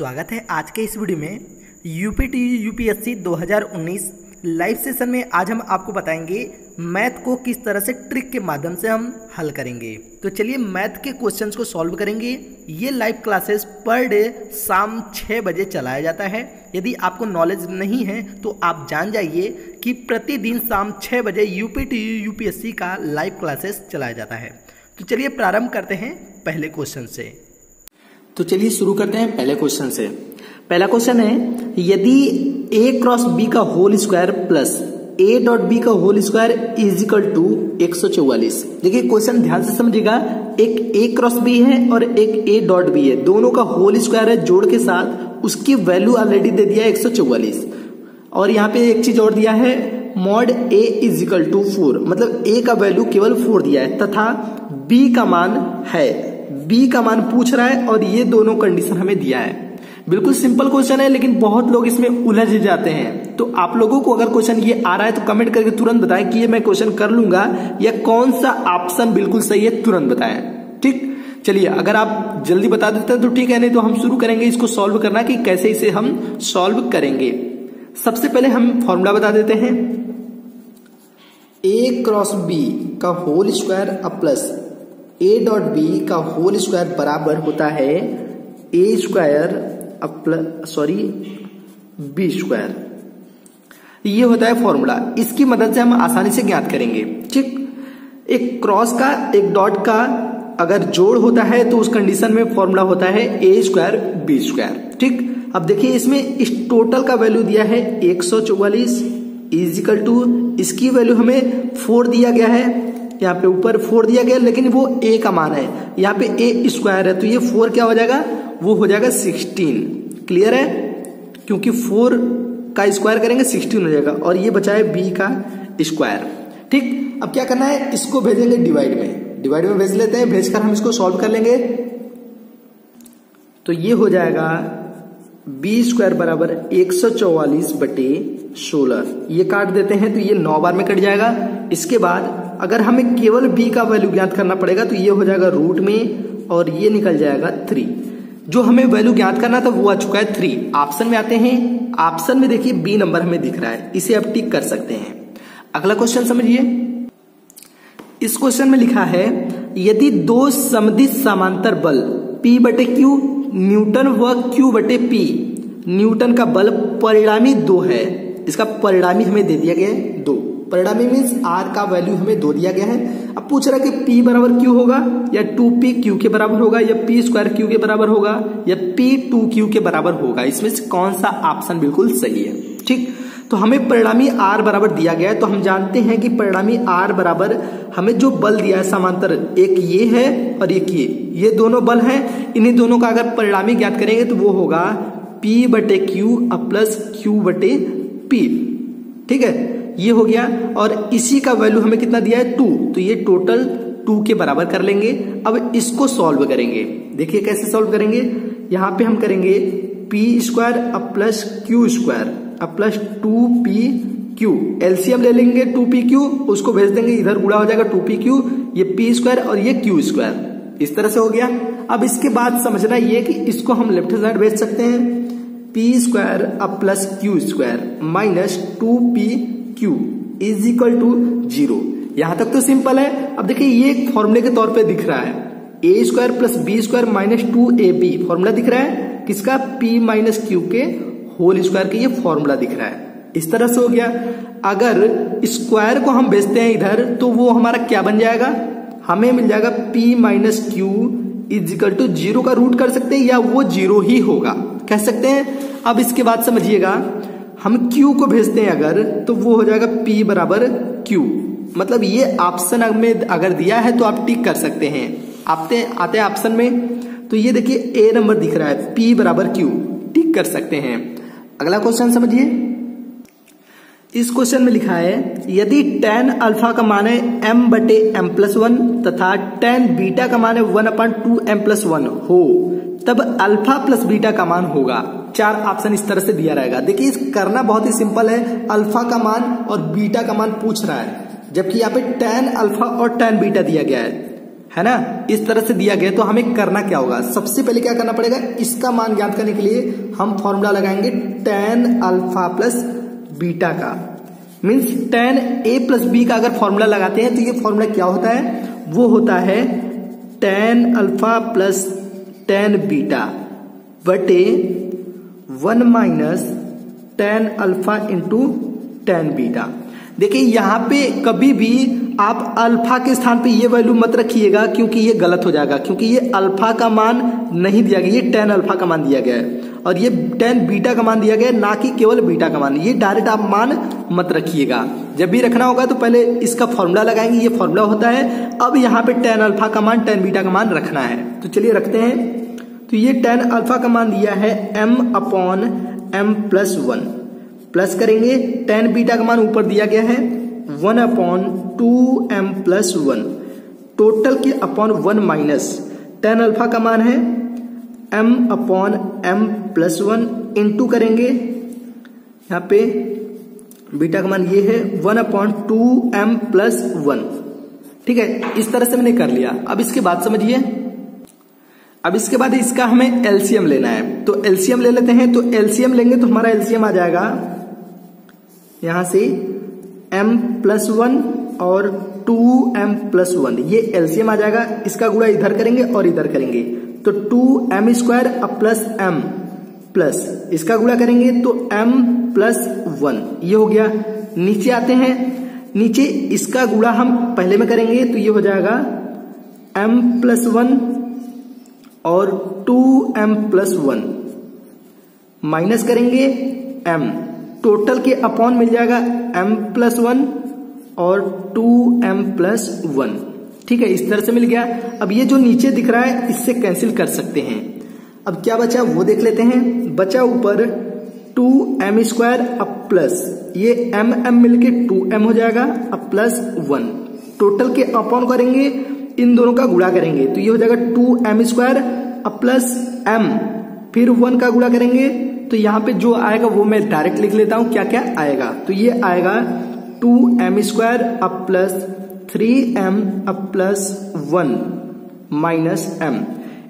स्वागत है आज के इस वीडियो में यूपीटीयू यूपीएससी 2019 लाइव सेशन में। आज हम आपको बताएंगे मैथ को किस तरह से ट्रिक के माध्यम से हम हल करेंगे। तो चलिए मैथ के क्वेश्चंस को सॉल्व करेंगे। ये लाइव क्लासेस पर डे शाम 6 बजे चलाया जाता है। यदि आपको नॉलेज नहीं है तो आप जान जाइए कि प्रतिदिन शाम 6 बजे यूपीटीयू यूपीएससी का लाइव क्लासेस चलाया जाता है। तो चलिए प्रारंभ करते हैं पहले क्वेश्चन से। तो चलिए शुरू करते हैं पहले क्वेश्चन से। पहला क्वेश्चन है, यदि a क्रॉस b का whole square plus a dot b का whole square is equal to 144। देखिए क्वेश्चन ध्यान से समझिएगा। एक a क्रॉस b है और एक a डॉट b है, दोनों का होल स्क्वायर है जोड़ के साथ। उसकी वैल्यू ऑलरेडी दे दिया है 144 और यहाँ पे एक चीज और दिया है mod a is equal to 4, मतलब a का वैल्यू केवल 4 दिया है तथा b का मान है, b का मान पूछ रहा है और ये दोनों कंडीशन हमें दिया है। बिल्कुल सिंपल क्वेश्चन है लेकिन बहुत लोग इसमें उलझ जाते हैं। तो आप लोगों को अगर क्वेश्चन ये आ रहा है तो कमेंट करके तुरंत बताएं कि ये मैं क्वेश्चन कर लूंगा या कौन सा ऑप्शन बिल्कुल सही है, तुरंत बताएं। ठीक, चलिए अगर आप जल्दी बता देते हैं तो ठीक है, नहीं तो हम शुरू करेंगे इसको सॉल्व करना कि कैसे इसे हम सॉल्व करेंगे। सबसे पहले हम फॉर्मूला बता देते हैं। a क्रॉस b का होल स्क्वायर अब प्लस a डॉट b का होल स्क्वायर बराबर होता है a स्क्वायर अब प्लस b स्क्वायर। ये होता है फॉर्मूला। इसकी मदद से हम आसानी से ज्ञात करेंगे। ठीक, एक क्रॉस का एक डॉट का अगर जोड़ होता है तो उस कंडीशन में फॉर्मूला होता है a स्क्वायर b स्क्वायर। ठीक, अब देखिए इसमें इस टोटल का वैल्यू दिया है 144 इजिकल टू, इसकी वैल्यू हमें 4 दिया गया है, यहाँ पे ऊपर 4 दिया गया लेकिन वो a का मान है, यहाँ पे a स्क्वायर है तो ये 4 क्या हो जाएगा, वो हो जाएगा 16। क्लियर है, क्योंकि 4 का स्क्वायर करेंगे 16 हो जाएगा और ये बचा है b का स्क्वायर। ठीक, अब क्या करना है, इसको भेजेंगे डिवाइड में भेज लेते हैं। भेजकर हम इसको सॉल्व कर लेंगे। तो ये हो जाएगा b स्क्वायर बराबर 144 बटे 16। ये काट देते हैं तो ये 9 बार में कट जाएगा। इसके बाद अगर हमें केवल b का वैल्यू ज्ञात करना पड़ेगा तो ये हो जाएगा रूट में और ये निकल जाएगा 3। जो हमें वैल्यू ज्ञात करना था वो आ चुका है 3। ऑप्शन में आते हैं। ऑप्शन में देखिए b नंबर हमें दिख रहा है, इसे आप टिक कर सकते हैं। अगला क्वेश्चन समझिए। इस क्वेश्चन में लिखा है, यदि दो समदिश समांतर बल P बटे Q न्यूटन व Q बटे P, न्यूटन का बल परिणामी 2 है। इसका परिणामी हमें दे दिया गया है 2। परिणामी मीन्स R का वैल्यू हमें 2 दिया गया है। अब पूछ रहा है कि P बराबर Q होगा या 2P Q के बराबर होगा या P स्क्वायर Q के बराबर होगा या P 2Q के बराबर होगा। इसमें से कौन सा ऑप्शन बिल्कुल सही है। ठीक, तो हमें परिणामी R बराबर दिया गया है तो हम जानते हैं कि परिणामी R बराबर हमें जो बल दिया है समांतर, एक ये है और एक ये दोनों बल हैं। इन्हीं दोनों का अगर परिणामी ज्ञात करेंगे तो वो होगा P बटे Q अब प्लस Q बटे P। ठीक है, ये हो गया और इसी का वैल्यू हमें कितना दिया है 2, तो ये टोटल 2 के बराबर कर लेंगे। अब इसको सॉल्व करेंगे। देखिए कैसे सॉल्व करेंगे। यहाँ पे हम करेंगे P स्क्वायर अब प्लस Q स्क्वायर अब प्लस 2PQ। एलसीएम ले लेंगे 2PQ, उसको भेज देंगे इधर, गुणा हो जाएगा 2PQ, ये P स्क्वायर और ये Q स्क्वायर। इस तरह से हो गया। अब इसके बाद समझना ये कि इसको हम लेफ्ट साइड भेज सकते हैं। P स्क्वायर अब plus Q square minus 2PQ is equal to 0। यहां तक तो सिंपल है। अब देखिए ये एक फॉर्मूले के तौर पे दिख रहा है, a square plus b square minus 2ab formula दिख रहा है किसका, p माइनस q के होल स्क्वायर के, ये फॉर्मूला दिख रहा है। इस तरह से हो गया। अगर स्क्वायर को हम भेजते हैं इधर तो वो हमारा क्या बन जाएगा, हमें मिल जाएगा p minus Q is equal to 0 का रूट कर सकते हैं या वो 0 ही होगा, कह सकते हैं। अब इसके बाद समझिएगा, हम q को भेजते हैं अगर तो वो हो जाएगा p बराबर q। मतलब ये ऑप्शन में अगर दिया है तो आप टिक कर सकते हैं। आते हैं ऑप्शन में तो ये देखिए a नंबर दिख रहा है, p बराबर q, टिक कर सकते हैं। अगला क्वेश्चन समझिए। इस क्वेश्चन में लिखा है, यदि tan अल्फा का मान है m बटे m प्लस 1 तथा tan बीटा का मान है 1/2m प्लस 1 हो तब अल्फा प्लस बीटा का मान होगा। 4 ऑप्शन इस तरह से दिया रहेगा। देखिए इस करना बहुत ही सिंपल है। अल्फा का मान और बीटा का मान पूछ रहा है, जबकि यहाँ पे tan अल्फा और tan बीटा दिया गया है। है ना, इस तरह से दिया गया। तो हमें करना क्या होगा, सबसे पहले क्या करना पड़ेगा, इसका मान ज्ञात करने के लिए हम फॉर्मूला लगाएंगे tan अल्फा प्लस बीटा का। Means tan a plus B का अगर फॉर्मूला लगाते हैं तो ये फॉर्मूला क्या होता है, वो होता है tan alpha plus tan beta बटे 1 minus tan alpha into tan beta. देखिए यहाँ पे कभी भी आप अल्फा के स्थान पे ये वैल्यू मत रखिएगा, क्योंकि ये गलत हो जाएगा, क्योंकि ये अल्फा का मान नहीं दिया गया, ये tan अल्फा का मान दिया गया है और ये tan बीटा का मान दिया गया है, ना कि केवल बीटा का मान। ये डायरेक्ट आप मान मत रखिएगा। जब भी रखना होगा तो पहले इसका फॉर्मूला लगाएंगे, ये फॉर्मूला होता है। अब यहाँ पे tan अल्फा का मान tan बीटा का मान रखना है, तो चलिए रखते हैं। तो ये tan अल्फा का मान दिया है m/m+1, प्लस करेंगे tan बीटा का मान ऊपर दिया गया है 1/2m+1, टोटल के अपॉन 1 माइनस tan अल्फा का मान है m/m+1 इंटू करेंगे, यहाँ पे बीटा का मान ये है 1/2m+1। ठीक है, इस तरह से मैंने कर लिया। अब इसके बाद समझिए, अब इसके बाद इसका हमें एलसीएम लेना है, तो एलसीएम ले लेते हैं। तो एलसीएम लेंगे तो हमारा एलसीएम आ जाएगा यहां से m+1 और 2m+1, ये एलसीएम आ जाएगा। इसका गुणा इधर करेंगे और इधर करेंगे तो 2m² प्लस m प्लस इसका गुणा करेंगे तो m+1, ये हो गया। नीचे आते हैं, नीचे इसका गुणा हम पहले में करेंगे तो ये हो जाएगा m+1 और 2m+1 माइनस करेंगे m, टोटल के अपॉन मिल जाएगा m+1 और 2m+1। ठीक है, इस तरह से मिल गया। अब ये जो नीचे दिख रहा है इससे कैंसिल कर सकते हैं। अब क्या बचा वो देख लेते हैं। बचा ऊपर 2m² अब प्लस ये m मिलके 2m हो जाएगा अब प्लस 1, टोटल के अपॉन करेंगे, इन दोनों का गुणा करेंगे तो ये हो जाएगा 2m² अब प्लस m, फिर 1 का गुणा करेंगे तो यहाँ पे जो आएगा वो मैं डायरेक्ट लिख लेता हूं क्या क्या आएगा। तो ये आएगा 2m² अब प्लस 3m अब प्लस 1 माइनस m,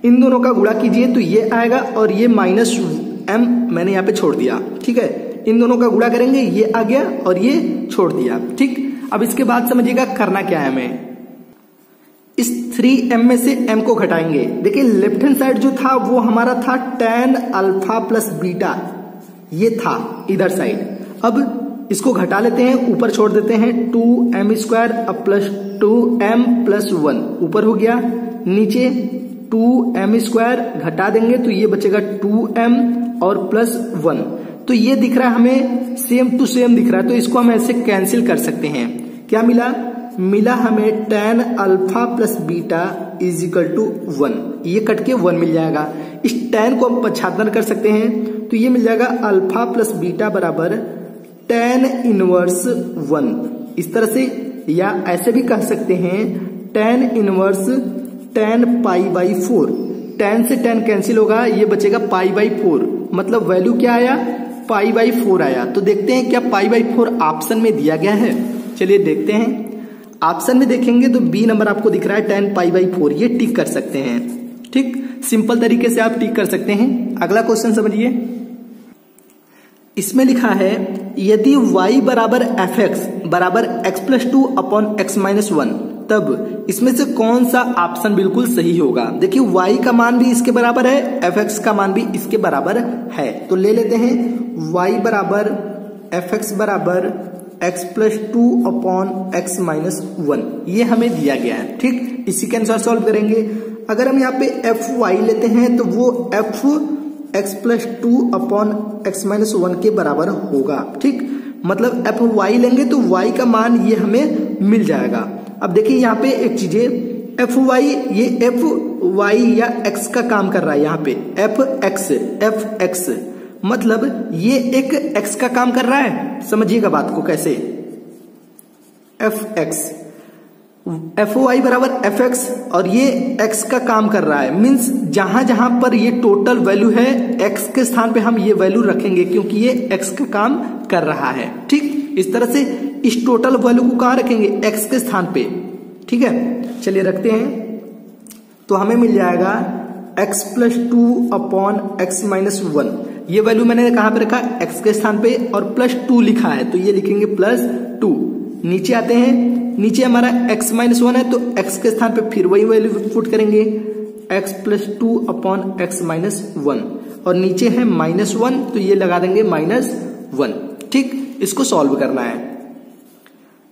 इन दोनों का गुणा कीजिए तो ये आएगा और ये माइनस m मैंने यहाँ पे छोड़ दिया। ठीक है, इन दोनों का गुणा करेंगे, ये आ गया और ये छोड़ दिया। ठीक, अब इसके बाद समझिएगा करना क्या है हमें। इस 3m में से m को घटाएंगे। देखिए लेफ्ट हैंड साइड जो था वो हमारा था tan अल्फा प्लस बीटा, ये था इधर साइड। अब इसको घटा लेते हैं, ऊपर छोड़ देते हैं 2m² अब प्लस 2m+1 ऊपर हो गया, नीचे 2m² घटा देंगे तो ये बचेगा 2m और प्लस 1। तो ये दिख रहा है हमें सेम टू सेम दिख रहा है, तो इसको हम ऐसे कैंसिल कर सकते हैं। क्या मिला हमें tan alpha plus beta is equal to 1, ये कट के 1 मिल जाएगा। इस tan को हम पच्छादन कर सकते हैं तो ये मिल जाएगा अल्फा प्लस बीटा बराबर tan इनवर्स 1, इस तरह से, या ऐसे भी कह सकते हैं tan इनवर्स tan π/4। tan से tan कैंसिल होगा, ये बचेगा π/4, मतलब वैल्यू क्या आया π/4 आया। तो देखते हैं क्या π/4 ऑप्शन में दिया गया है, चलिए देखते हैं। ऑप्शन में देखेंगे तो बी नंबर आपको दिख रहा है tan π/4, ये टिक कर सकते हैं। ठीक, सिंपल तरीके से आप टिक कर सकते हैं। अगला क्वेश्चन समझिए, इसमें लिखा है यदि y बराबर fx बराबर x+2 अपॉन x-1, तब इसमें से कौन सा ऑप्शन बिल्कुल सही होगा। देखिए y का मान भी इसके बराबर है, fx का मान भी इसके बराबर है, तो ले लेते हैं y बराबर fx बराबर x+2 अपॉन x-1, ये हमें दिया गया है। ठीक, इसी के अनुसार सॉल्व करेंगे। अगर हम यहाँ पे fy लेते हैं तो वो fx+2 अपॉन x-1 के बराबर होगा। ठीक, मतलब fy लेंगे तो y का मान ये हमें मिल जाएगा। अब देखिए यहाँ पे एक चीज है, fy ये fy या x का काम कर रहा है, यहाँ पे fx मतलब ये एक x का काम कर रहा है। समझिएगा बात को कैसे, fy बराबर fx और ये x का काम कर रहा है, मीन्स जहां जहां पर ये टोटल वैल्यू है x के स्थान पे हम ये वैल्यू रखेंगे क्योंकि ये x का काम कर रहा है। ठीक, इस तरह से इस टोटल वैल्यू को कहां रखेंगे, x के स्थान पे। ठीक है, चलिए रखते हैं। तो हमें मिल जाएगा x plus 2 upon x minus 1। ये वैल्यू मैंने कहां पे रखा, x के स्थान पे, और प्लस 2 लिखा है तो ये लिखेंगे प्लस 2। नीचे आते हैं, नीचे हमारा x माइनस 1 है तो x के स्थान पे फिर वही वैल्यू पुट करेंगे, x plus 2 upon x minus 1, और नीचे है माइनस 1 तो ये लगा देंगे माइनस 1। ठीक, इसको सॉल्व करना है।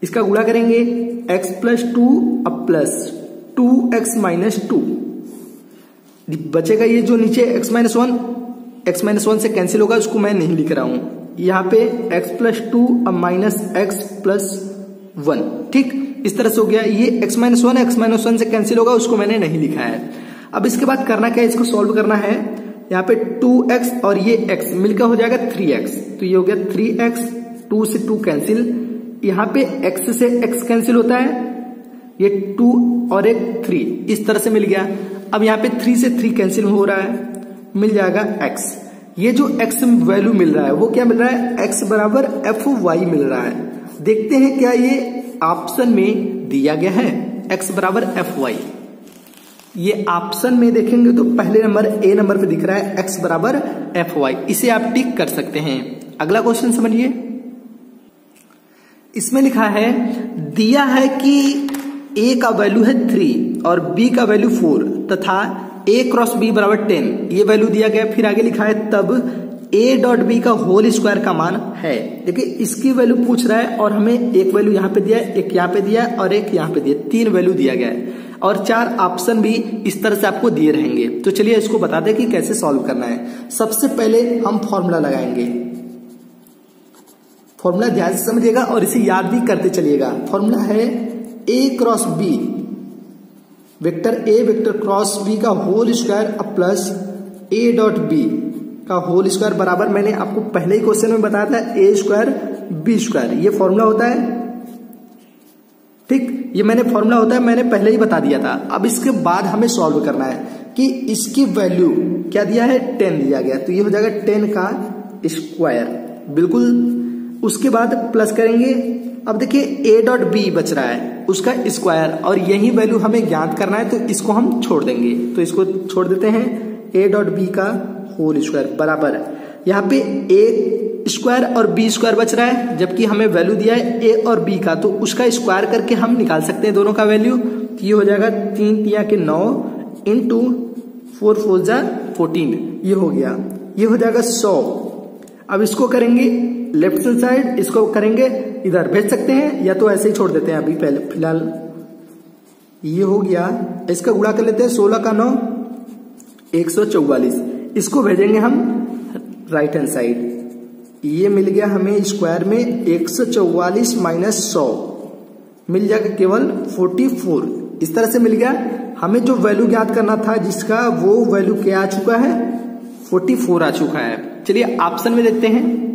इसका गुणा करेंगे, x प्लस 2 अब प्लस 2x माइनस 2, बचेगा ये जो नीचे x माइनस 1 से कैंसिल होगा, उसको मैं नहीं लिख रहा हूं। यहाँ पे x प्लस 2 अब माइनस x प्लस 1। ठीक, इस तरह से हो गया। ये x माइनस 1 से कैंसिल होगा, उसको मैंने नहीं लिखा है। अब इसके बाद करना क्या है, इसको सॉल्व करना है। यहाँ पे 2x और ये x मिलकर हो जाएगा 3x, तो ये हो गया 3x, 2 से 2 कैंसिल, यहाँ पे x से x कैंसिल होता है, ये 2 और एक 3, इस तरह से मिल गया। अब यहाँ पे 3 से 3 कैंसिल हो रहा है, मिल जाएगा x। ये जो x वैल्यू मिल रहा है वो क्या मिल रहा है, x बराबर fy मिल रहा है। देखते हैं क्या ये ऑप्शन में दिया गया है, x बराबर fy। ये ऑप्शन में देखेंगे तो पहले नंबर ए नंबर पे दिख रहा है x बराबर fy, इसे आप टिक कर सकते हैं। अगला क्वेश्चन समझिए, इसमें लिखा है, दिया है कि a का वैल्यू है 3 और b का वैल्यू 4 तथा a क्रॉस b बराबर 10, ये वैल्यू दिया गया। फिर आगे लिखा है तब a डॉट b का होल स्क्वायर का मान है। देखिए इसकी वैल्यू पूछ रहा है और हमें एक वैल्यू यहाँ पे दिया है, एक यहाँ पे दिया है और एक यहाँ पे दिया, 3 वैल्यू दिया गया है और 4 ऑप्शन भी इस तरह से आपको दिए रहेंगे। तो चलिए इसको बता दें कि कैसे सॉल्व करना है। सबसे पहले हम फॉर्मूला लगाएंगे, फॉर्मूला ध्यान से समझिएगा और इसे याद भी करते चलिएगा। फॉर्मूला है a cross b, vector a vector cross b का whole square plus a dot b का होल स्क्वायर बराबर, मैंने आपको पहले ही क्वेश्चन में बताया था, a स्क्वायर b स्क्वायर, ये फॉर्मूला होता है। ठीक, ये मैंने फॉर्मूला होता है, मैंने पहले ही बता दिया था। अब इसके बाद हमें सॉल्व करना है कि इसकी वैल्यू क्या दिया है, 10 दिया गया, तो ये हो जाएगा 10 का स्क्वायर बिल्कुल। उसके बाद प्लस करेंगे। अब देखिए a डॉट b बच रहा है, उसका स्क्वायर, और यही वैल्यू हमें ज्ञात करना है तो इसको हम छोड़ देंगे, तो इसको छोड़ देते हैं। a डॉट b का होल स्क्वायर बराबर, यहाँ पे a स्क्वायर और b स्क्वायर बच रहा है, जबकि हमें वैल्यू दिया है a और b का, तो उसका स्क्वायर करके हम निकाल सकते हैं दोनों का वैल्यू। तो ये हो जाएगा 3 तिया के 9 इंटू 4 4 जा 14, ये हो गया, ये हो जाएगा 100। अब इसको करेंगे लेफ्ट हैंड साइड, इसको करेंगे इधर भेज सकते हैं या तो ऐसे ही छोड़ देते हैं अभी पहले फिलहाल। ये हो गया, इसका गुणा कर लेते हैं, 16 का 9 144, इसको भेजेंगे हम राइट हैंड साइड। ये मिल गया हमें स्क्वायर में 144 माइनस 100 मिल जाएगा केवल 44, इस तरह से मिल गया। हमें जो वैल्यू ज्ञात करना था जिसका, वो वैल्यू क्या आ चुका है, 44 आ चुका है। चलिए ऑप्शन में देखते हैं,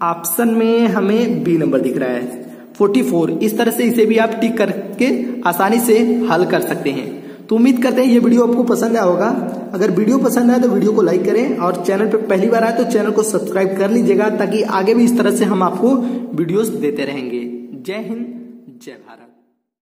ऑप्शन में हमें बी नंबर दिख रहा है 44। इस तरह से इसे भी आप टिक करके आसानी से हल कर सकते हैं। तो उम्मीद करते हैं ये वीडियो आपको पसंद आया होगा। अगर वीडियो पसंद आए तो वीडियो को लाइक करें और चैनल पर पहली बार आए तो चैनल को सब्सक्राइब कर लीजिएगा, ताकि आगे भी इस तरह से हम आपको वीडियोस देते रहेंगे। जय हिंद, जय भारत।